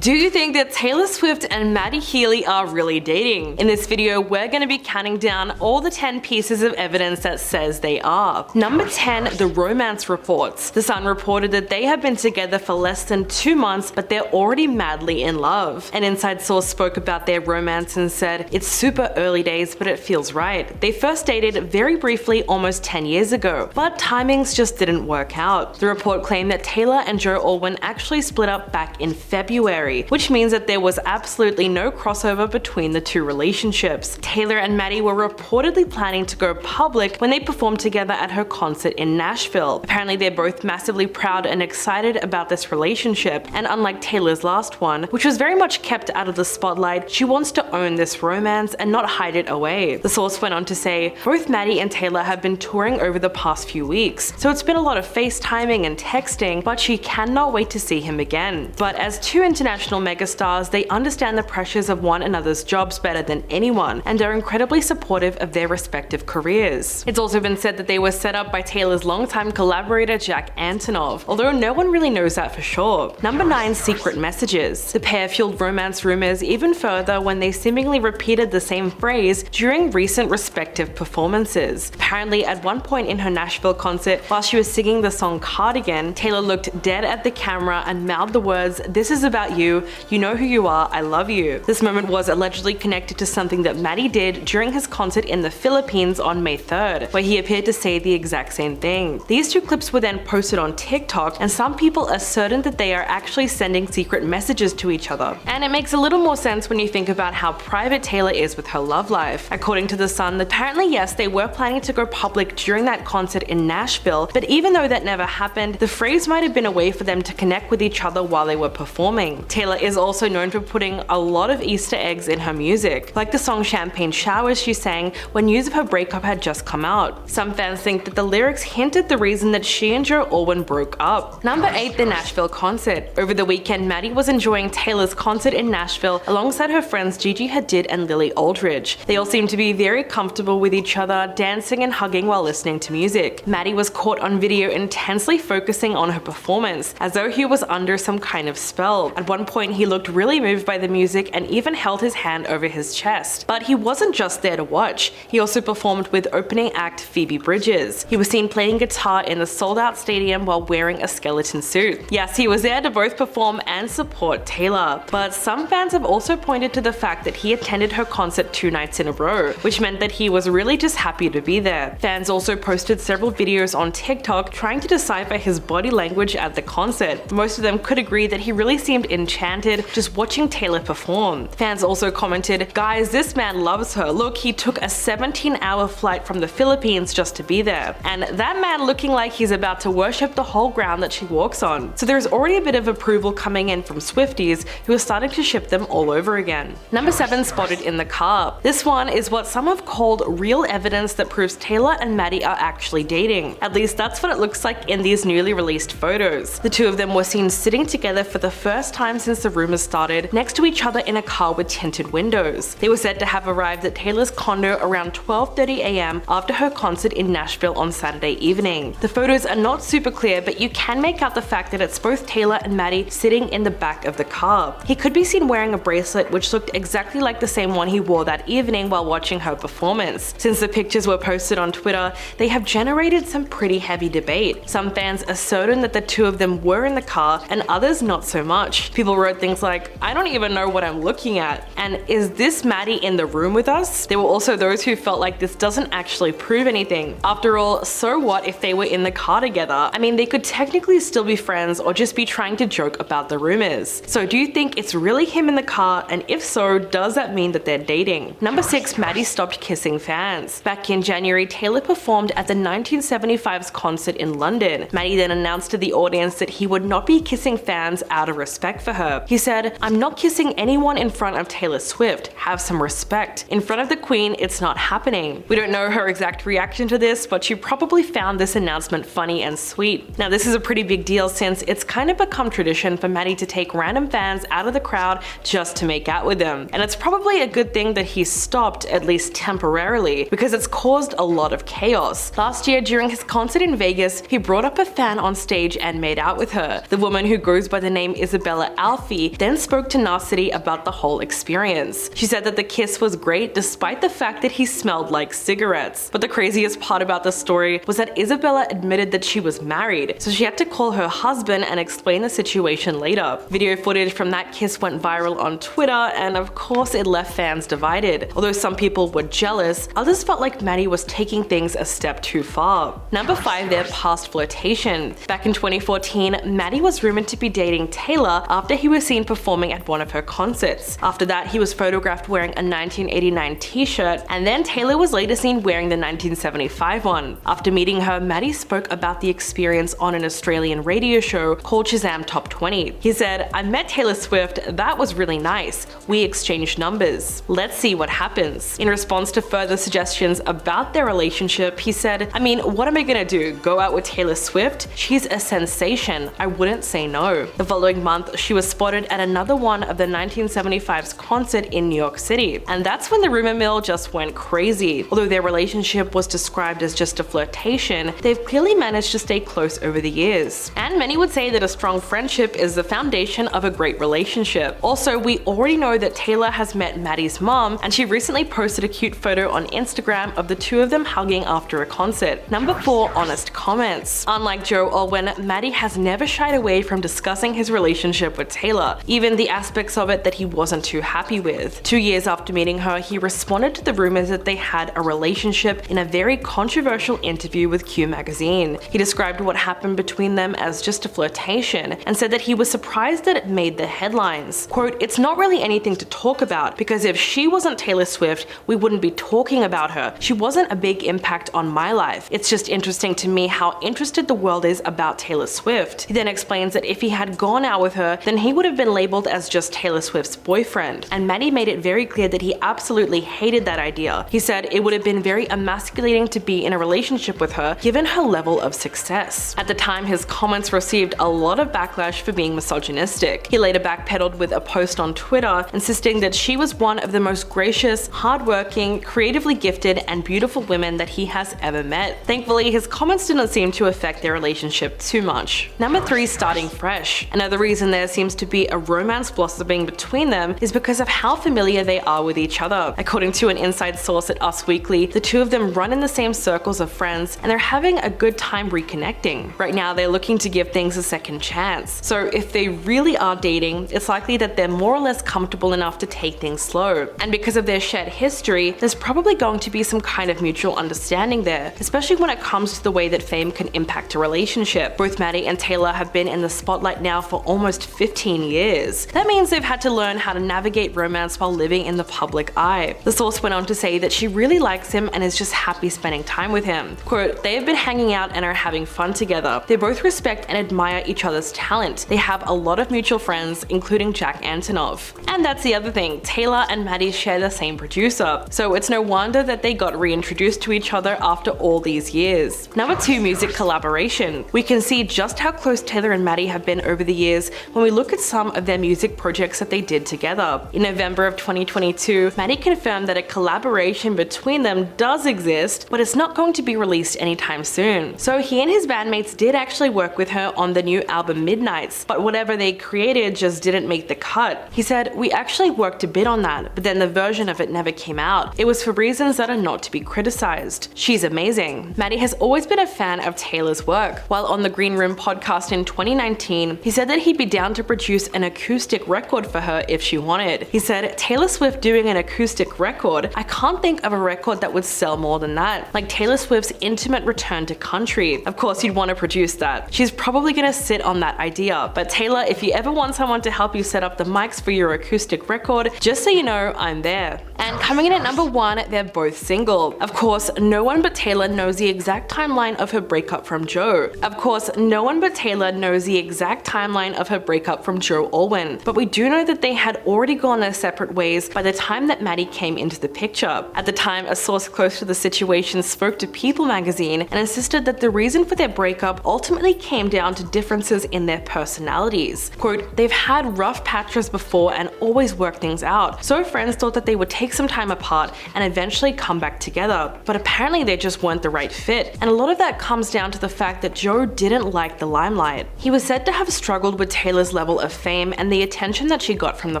Do you think that Taylor Swift and Matty Healy are really dating? In this video, we're going to be counting down all the 10 pieces of evidence that says they are. Number 10, the romance reports. The Sun reported that they have been together for less than 2 months, but they're already madly in love. An inside source spoke about their romance and said, "It's super early days, but it feels right. They first dated very briefly almost 10 years ago, but timings just didn't work out." The report claimed that Taylor and Joe Alwyn actually split up back in February, which means that there was absolutely no crossover between the two relationships. Taylor and Matty were reportedly planning to go public when they performed together at her concert in Nashville. Apparently they're both massively proud and excited about this relationship, and unlike Taylor's last one, which was very much kept out of the spotlight, she wants to own this romance and not hide it away. The source went on to say, both Matty and Taylor have been touring over the past few weeks, so it's been a lot of FaceTiming and texting, but she cannot wait to see him again. But as two international megastars, they understand the pressures of one another's jobs better than anyone and are incredibly supportive of their respective careers. It's also been said that they were set up by Taylor's longtime collaborator Jack Antonoff, although no one really knows that for sure. Number 9, secret messages. The pair fueled romance rumors even further when they seemingly repeated the same phrase during recent respective performances. Apparently, at one point in her Nashville concert, while she was singing the song Cardigan, Taylor looked dead at the camera and mouthed the words, "This is about you, you know who you are, I love you." This moment was allegedly connected to something that Matty did during his concert in the Philippines on May 3rd, where he appeared to say the exact same thing. These two clips were then posted on TikTok, and some people are certain that they are actually sending secret messages to each other. And it makes a little more sense when you think about how private Taylor is with her love life. According to The Sun, apparently yes, they were planning to go public during that concert in Nashville, but even though that never happened, the phrase might have been a way for them to connect with each other while they were performing. Taylor is also known for putting a lot of Easter eggs in her music, like the song Champagne Showers she sang when news of her breakup had just come out. Some fans think that the lyrics hinted the reason that she and Joe Alwyn broke up. Number 8, the Nashville concert. Over the weekend, Matty was enjoying Taylor's concert in Nashville alongside her friends Gigi Hadid and Lily Aldridge. They all seemed to be very comfortable with each other, dancing and hugging while listening to music. Matty was caught on video intensely focusing on her performance, as though he was under some kind of spell. At one point, he looked really moved by the music and even held his hand over his chest. But he wasn't just there to watch. He also performed with opening act Phoebe Bridgers. He was seen playing guitar in the sold-out stadium while wearing a skeleton suit. Yes, he was there to both perform and support Taylor. But some fans have also pointed to the fact that he attended her concert 2 nights in a row, which meant that he was really just happy to be there. Fans also posted several videos on TikTok trying to decipher his body language at the concert. Most of them could agree that he really seemed enchanted just watching Taylor perform. Fans also commented, "Guys, this man loves her. Look, he took a 17-hour flight from the Philippines just to be there. And that man looking like he's about to worship the whole ground that she walks on." So there's already a bit of approval coming in from Swifties who are starting to ship them all over again. Number 7, spotted in the car. This one is what some have called real evidence that proves Taylor and Matty are actually dating. At least that's what it looks like in these newly released photos. The two of them were seen sitting together for the first time since the rumors started, next to each other in a car with tinted windows. They were said to have arrived at Taylor's condo around 12:30 a.m. after her concert in Nashville on Saturday evening. The photos are not super clear, but you can make out the fact that it's both Taylor and Matty sitting in the back of the car. He could be seen wearing a bracelet which looked exactly like the same one he wore that evening while watching her performance. Since the pictures were posted on Twitter, they have generated some pretty heavy debate. Some fans are certain that the two of them were in the car, and others not so much. People wrote things like, "I don't even know what I'm looking at," and "Is this Matty in the room with us?" There were also those who felt like this doesn't actually prove anything. After all, so what if they were in the car together? I mean, they could technically still be friends or just be trying to joke about the rumors. So do you think it's really him in the car, and if so, does that mean that they're dating? Number 6, Matty stopped kissing fans. Back in January, Taylor performed at the 1975's concert in London. Matty then announced to the audience that he would not be kissing fans out of respect for her. He said, "I'm not kissing anyone in front of Taylor Swift. Have some respect. In front of the Queen, it's not happening." We don't know her exact reaction to this, but she probably found this announcement funny and sweet. Now this is a pretty big deal since it's kind of become tradition for Matty to take random fans out of the crowd just to make out with them. And it's probably a good thing that he stopped, at least temporarily, because it's caused a lot of chaos. Last year during his concert in Vegas, he brought up a fan on stage and made out with her. The woman, who goes by the name Isabella Alvarez, Alfie then spoke to Nas City about the whole experience. She said that the kiss was great despite the fact that he smelled like cigarettes. But the craziest part about the story was that Isabella admitted that she was married, so she had to call her husband and explain the situation later. Video footage from that kiss went viral on Twitter, and of course it left fans divided. Although some people were jealous, others felt like Matty was taking things a step too far. Number 5, their past flirtation. Back in 2014, Matty was rumored to be dating Taylor after he was seen performing at one of her concerts. After that, he was photographed wearing a 1989 t-shirt, and then Taylor was later seen wearing the 1975 one. After meeting her, Matty spoke about the experience on an Australian radio show called Shazam Top 20. He said, "I met Taylor Swift, that was really nice. We exchanged numbers. Let's see what happens." In response to further suggestions about their relationship, he said, "I mean, what am I gonna do? Go out with Taylor Swift? She's a sensation. I wouldn't say no." The following month, she was spotted at another one of the 1975's concert in New York City. And that's when the rumor mill just went crazy. Although their relationship was described as just a flirtation, they've clearly managed to stay close over the years. And many would say that a strong friendship is the foundation of a great relationship. Also, we already know that Taylor has met Matty's mom, and she recently posted a cute photo on Instagram of the two of them hugging after a concert. Number 4, honest comments. Unlike Joe Alwyn, Matty has never shied away from discussing his relationship with Taylor, even the aspects of it that he wasn't too happy with. 2 years after meeting her, he responded to the rumors that they had a relationship in a very controversial interview with Q magazine. He described what happened between them as just a flirtation and said that he was surprised that it made the headlines. Quote, "It's not really anything to talk about, because if she wasn't Taylor Swift, we wouldn't be talking about her. She wasn't a big impact on my life. It's just interesting to me how interested the world is about Taylor Swift." He then explains that if he had gone out with her, then he would have been labeled as just Taylor Swift's boyfriend. And Matty made it very clear that he absolutely hated that idea. He said it would have been very emasculating to be in a relationship with her, given her level of success. At the time, his comments received a lot of backlash for being misogynistic. He later backpedaled with a post on Twitter, insisting that she was one of the most gracious, hardworking, creatively gifted, and beautiful women that he has ever met. Thankfully, his comments didn't seem to affect their relationship too much. Number 3, starting fresh. Another reason there seems to be a romance blossoming between them is because of how familiar they are with each other. According to an inside source at Us Weekly, the two of them run in the same circles of friends, and they're having a good time reconnecting. Right now, they're looking to give things a second chance. So if they really are dating, it's likely that they're more or less comfortable enough to take things slow. And because of their shared history, there's probably going to be some kind of mutual understanding there, especially when it comes to the way that fame can impact a relationship. Both Matty and Taylor have been in the spotlight now for almost 15 years. That means they've had to learn how to navigate romance while living in the public eye. The source went on to say that she really likes him and is just happy spending time with him. Quote, "They have been hanging out and are having fun together. They both respect and admire each other's talent. They have a lot of mutual friends, including Jack Antonoff." And that's the other thing, Taylor and Matty share the same producer, so it's no wonder that they got reintroduced to each other after all these years. Number 2, music collaboration. We can see just how close Taylor and Matty have been over the years when we look at some of their music projects that they did together. In November of 2022, Matty confirmed that a collaboration between them does exist, but it's not going to be released anytime soon. So he and his bandmates did actually work with her on the new album Midnights, but whatever they created just didn't make the cut. He said, "We actually worked a bit on that, but then the version of it never came out. It was for reasons that are not to be criticized. She's amazing." Matty has always been a fan of Taylor's work. While on the Green Room podcast in 2019, he said that he'd be down to produce an acoustic record for her if she wanted. He said, "Taylor Swift doing an acoustic record? I can't think of a record that would sell more than that. Like Taylor Swift's intimate return to country. Of course you'd want to produce that. She's probably gonna sit on that idea. But Taylor, if you ever want someone to help you set up the mics for your acoustic record, just so you know, I'm there." And coming in at number 1, they're both single. Of course, no one but Taylor knows the exact timeline of her breakup from Joe. Of course, no one but Taylor knows the exact timeline of her breakup from Joe Alwyn. But we do know that they had already gone their separate ways by the time that Matty came into the picture. At the time, a source close to the situation spoke to People magazine and insisted that the reason for their breakup ultimately came down to differences in their personalities. Quote, "They've had rough patches before and always worked things out, so friends thought that they would take some time apart and eventually come back together. But apparently they just weren't the right fit. And a lot of that comes down to the fact that Joe didn't like the limelight." He was said to have struggled with Taylor's level of fame and the attention that she got from the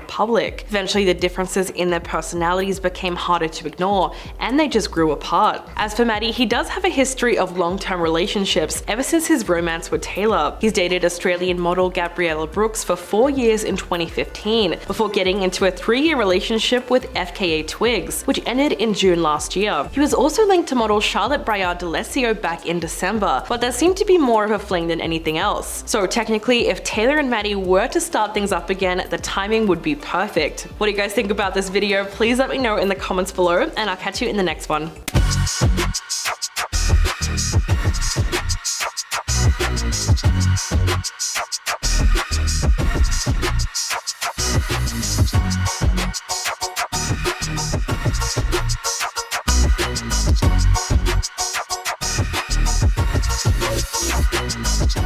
public. Eventually, the differences in their personalities became harder to ignore, and they just grew apart. As for Matty, he does have a history of long-term relationships ever since his romance with Taylor. He's dated Australian model Gabriella Brooks for 4 years in 2015, before getting into a 3-year relationship with FKA Twigs, which ended in June last year. He was also linked to model Charlotte Bryard D'Alessio back in December, but there seemed to be more of a fling than anything else. So technically, if Taylor and Matty were to start things up again, the timing would be perfect. What do you guys think about this video? Please let me know in the comments below, and I'll catch you in the next one.